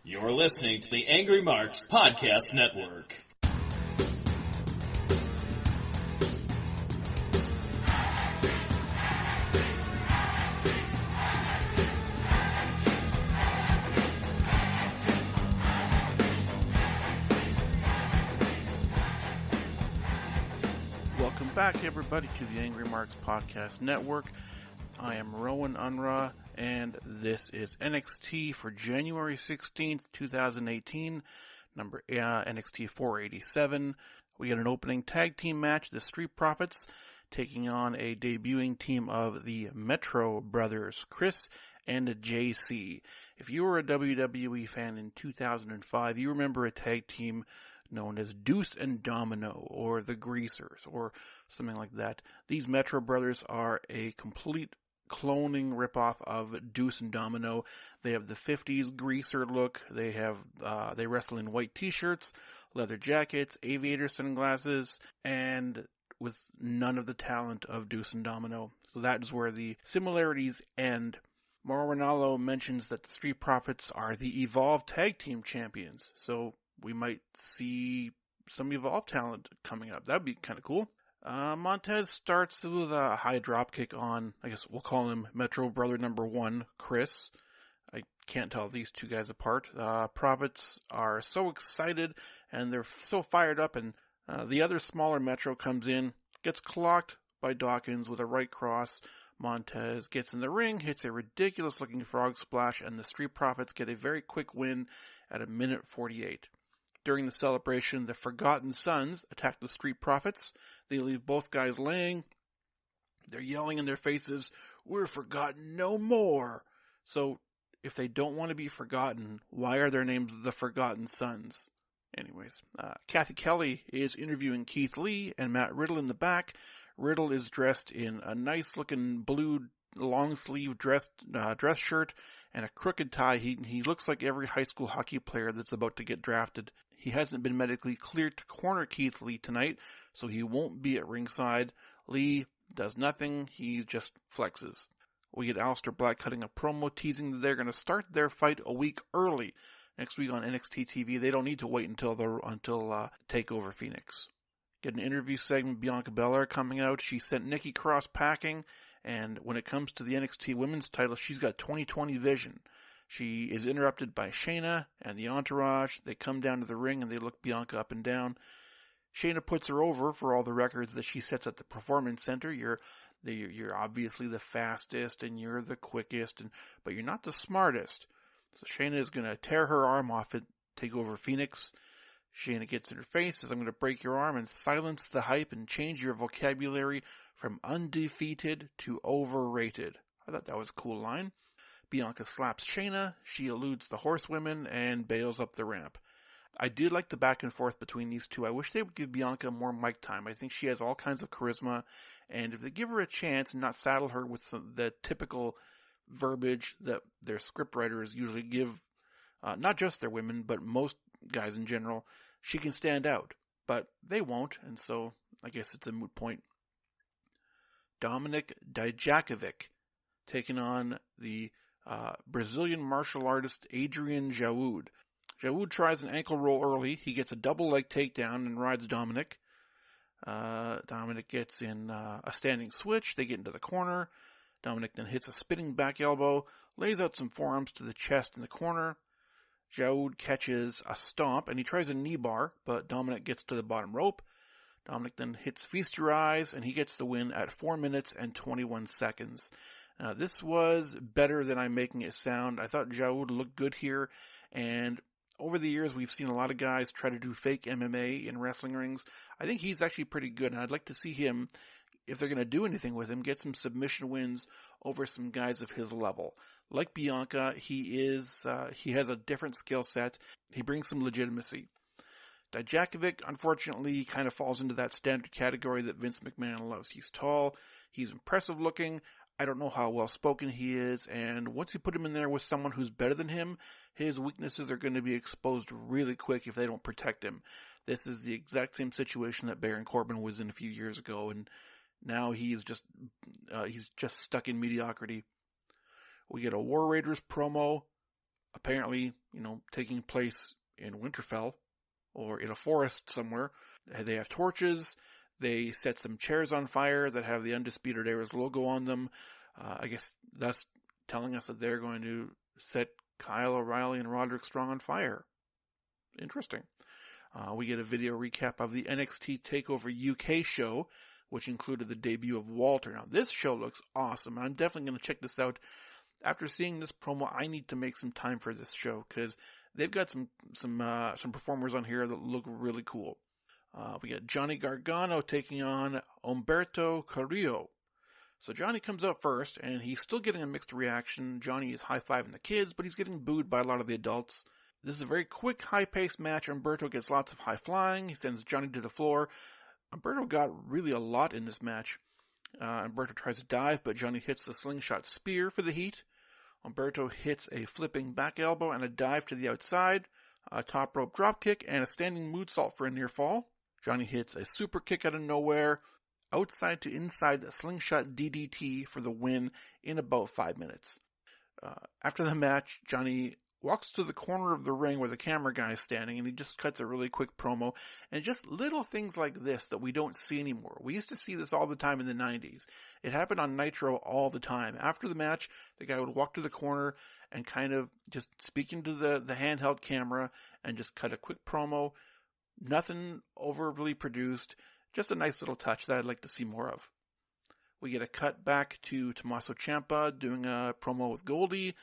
You're listening to the Angry Marks Podcast Network. Welcome back, everybody, to the Angry Marks Podcast Network. I am Rohan Unruh, and this is NXT for January 16th, 2018, number NXT 487. We get an opening tag team match, the Street Profits, taking on a debuting team of the Metro Brothers, Chris and JC. If you were a WWE fan in 2005, you remember a tag team known as Deuce and Domino, or the Greasers, or something like that. These Metro Brothers are a complete cloning ripoff of Deuce and Domino. They have the 50s greaser look. They wrestle in white t-shirts, leather jackets, aviator sunglasses, and with none of the talent of Deuce and Domino. So that is where the similarities end. Mauro Ranallo mentions that the Street Profits are the Evolve Tag Team Champions. So we might see some Evolve talent coming up. That'd be kind of cool. Montez starts with a high dropkick on, I guess we'll call him Metro Brother number 1, Chris. I can't tell these two guys apart. Profits are so excited and they're so fired up, and the other smaller Metro comes in, gets clocked by Dawkins with a right cross. Montez gets in the ring, hits a ridiculous looking frog splash, and the Street Profits get a very quick win at a minute 48. During the celebration, the Forgotten Sons attack the Street Profits. They leave both guys laying. They're yelling in their faces, "We're forgotten no more." So, if they don't want to be forgotten, why are their names the Forgotten Sons? Anyways, Kathy Kelly is interviewing Keith Lee and Matt Riddle in the back. Riddle is dressed in a nice-looking blue long-sleeve dress shirt and a crooked tie. He looks like every high school hockey player that's about to get drafted. He hasn't been medically cleared to corner Keith Lee tonight, so he won't be at ringside. Lee does nothing. He just flexes. We get Aleister Black cutting a promo teasing that they're going to start their fight a week early next week on NXT TV. They don't need to wait until TakeOver Phoenix. Get an interview segment, Bianca Belair coming out. She sent Nikki Cross packing, and when it comes to the NXT Women's title, she's got 20/20 vision. She is interrupted by Shayna and the Entourage. They come down to the ring and they look Bianca up and down. Shayna puts her over for all the records that she sets at the Performance Center. You're obviously the fastest and you're the quickest, but you're not the smartest. So Shayna is going to tear her arm off at TakeOver Phoenix. Shayna gets in her face, says, "I'm going to break your arm and silence the hype and change your vocabulary from undefeated to overrated." I thought that was a cool line. Bianca slaps Shayna. She eludes the horsewomen and bails up the ramp. I did like the back and forth between these two. I wish they would give Bianca more mic time. I think she has all kinds of charisma, and if they give her a chance and not saddle her with the typical verbiage that their scriptwriters usually give, not just their women, but most guys in general, she can stand out. But they won't, and so I guess it's a moot point. Dominik Dijakovic taking on the Brazilian martial artist Adrian Jaoud. Jaoud tries an ankle roll early. He gets a double leg takedown and rides Dominik. Dominik gets in a standing switch. They get into the corner. Dominik then hits a spinning back elbow, lays out some forearms to the chest in the corner. Jaoud catches a stomp and he tries a knee bar, but Dominik gets to the bottom rope. Dominik then hits Feast Your Eyes and he gets the win at 4 minutes and 21 seconds. This was better than I'm making it sound. I thought Jaoud looked good here, and over the years we've seen a lot of guys try to do fake MMA in wrestling rings. I think he's actually pretty good, and I'd like to see him, if they're going to do anything with him, get some submission wins over some guys of his level. Like Bianca, he has a different skill set. He brings some legitimacy. Dijakovic, unfortunately, kind of falls into that standard category that Vince McMahon loves. He's tall, he's impressive looking. I don't know how well spoken he is, and once you put him in there with someone who's better than him, his weaknesses are going to be exposed really quick if they don't protect him. This is the exact same situation that Baron Corbin was in a few years ago, and now he's just stuck in mediocrity. We get a War Raiders promo. apparently, taking place in Winterfell or in a forest somewhere. They have torches. They set some chairs on fire that have the Undisputed Era's logo on them. I guess that's telling us that they're going to set Kyle O'Reilly and Roderick Strong on fire. Interesting. We get a video recap of the NXT TakeOver UK show, which included the debut of Walter. Now, this show looks awesome. I'm definitely going to check this out. After seeing this promo, I need to make some time for this show because they've got some performers on here that look really cool. We got Johnny Gargano taking on Humberto Carrillo. So Johnny comes out first, and he's still getting a mixed reaction. Johnny is high-fiving the kids, but he's getting booed by a lot of the adults. This is a very quick, high-paced match. Humberto gets lots of high-flying. He sends Johnny to the floor. Humberto got really a lot in this match. Humberto tries to dive, but Johnny hits the slingshot spear for the heat. Humberto hits a flipping back elbow and a dive to the outside, a top rope drop kick, and a standing moonsault for a near fall. Johnny hits a super kick out of nowhere, outside to inside slingshot DDT for the win in about 5 minutes. After the match, Johnny walks to the corner of the ring where the camera guy is standing, and he just cuts a really quick promo, and just little things like this that we don't see anymore. We used to see this all the time in the 90s. It happened on Nitro all the time. After the match, the guy would walk to the corner and kind of just speak into the handheld camera and just cut a quick promo. Nothing overly produced, just a nice little touch that I'd like to see more of. We get a cut back to Tommaso Ciampa doing a promo with Goldie.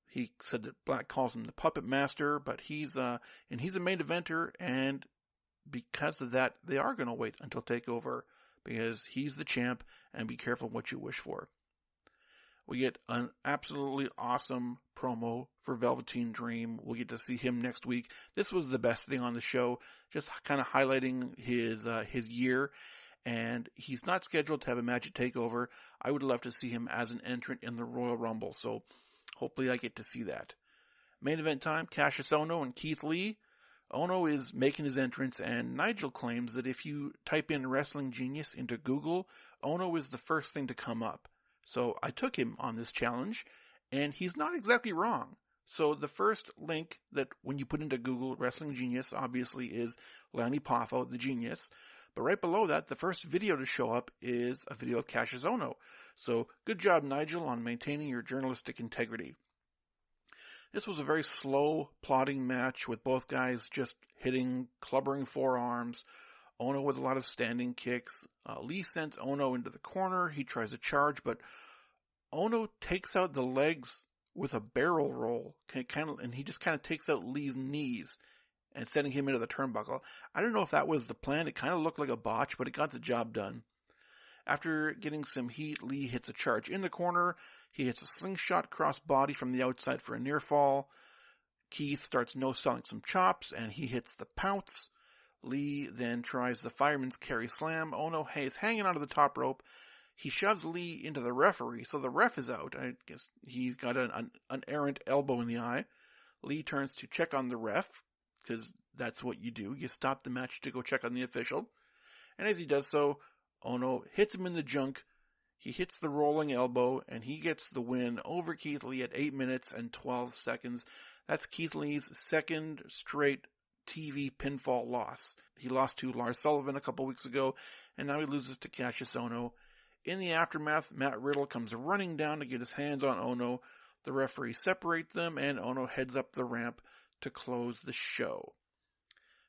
He said that Black calls him the Puppet Master, but he's a main eventer, and because of that, they are going to wait until TakeOver because he's the champ, and be careful what you wish for. We get an absolutely awesome promo for Velveteen Dream. We'll get to see him next week. This was the best thing on the show, just kind of highlighting his year, and he's not scheduled to have a match at TakeOver. I would love to see him as an entrant in the Royal Rumble, so hopefully I get to see that. Main event time, Kassius Ohno and Keith Lee. Ohno is making his entrance, and Nigel claims that if you type in Wrestling Genius into Google, Ohno is the first thing to come up. So I took him on this challenge, and he's not exactly wrong. So the first link that when you put into Google Wrestling Genius obviously is Lanny Poffo, the genius. But right below that, the first video to show up is a video of Kassius Ohno. So good job, Nigel, on maintaining your journalistic integrity. This was a very slow, plodding match with both guys just hitting, clubbering forearms. Ohno with a lot of standing kicks. Lee sends Ohno into the corner. He tries to charge, but Ohno takes out the legs with a barrel roll, and he just kind of takes out Lee's knees and sending him into the turnbuckle. I don't know if that was the plan. It kind of looked like a botch, but it got the job done. After getting some heat, Lee hits a charge in the corner. He hits a slingshot cross body from the outside for a near fall. Keith starts no-selling some chops, and he hits the pounce. Lee then tries the fireman's carry slam. Ohno is hanging onto the top rope. He shoves Lee into the referee, so the ref is out. I guess he's got an errant elbow in the eye. Lee turns to check on the ref, because that's what you do. You stop the match to go check on the official. And as he does so, Ohno hits him in the junk. He hits the rolling elbow, and he gets the win over Keith Lee at 8 minutes and 12 seconds. That's Keith Lee's second straight TV pinfall loss. He lost to Lars Sullivan a couple weeks ago, and now he loses to Kassius Ohno. In the aftermath, Matt Riddle comes running down to get his hands on Ohno. The referee separates them, and Ohno heads up the ramp to close the show.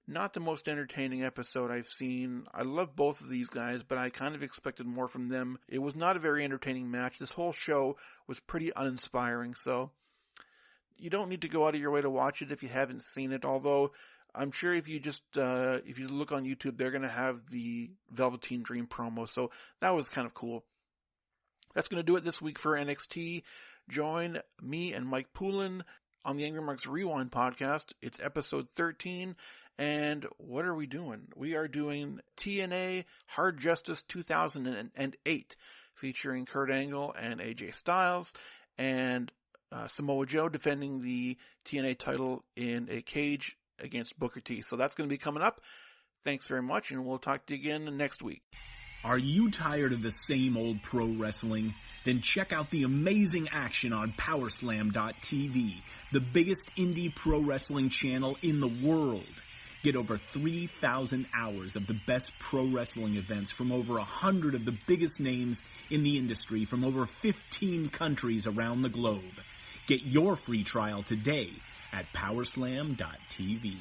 Not the most entertaining episode I've seen. I love both of these guys, but I kind of expected more from them. It was not a very entertaining match. This whole show was pretty uninspiring, so you don't need to go out of your way to watch it if you haven't seen it, although I'm sure if you look on YouTube, they're going to have the Velveteen Dream promo, so that was kind of cool. That's going to do it this week for NXT. Join me and Mike Poulin on the Angry Marks Rewind podcast. It's episode 13, and what are we doing? We are doing TNA Hard Justice 2008, featuring Kurt Angle and AJ Styles, and Samoa Joe defending the TNA title in a cage against Booker T. So that's going to be coming up. Thanks very much, and we'll talk to you again next week. Are you tired of the same old pro wrestling? Then check out the amazing action on Powerslam.tv, the biggest indie pro wrestling channel in the world. Get over 3,000 hours of the best pro wrestling events from over 100 of the biggest names in the industry from over 15 countries around the globe. Get your free trial today at Powerslam.tv.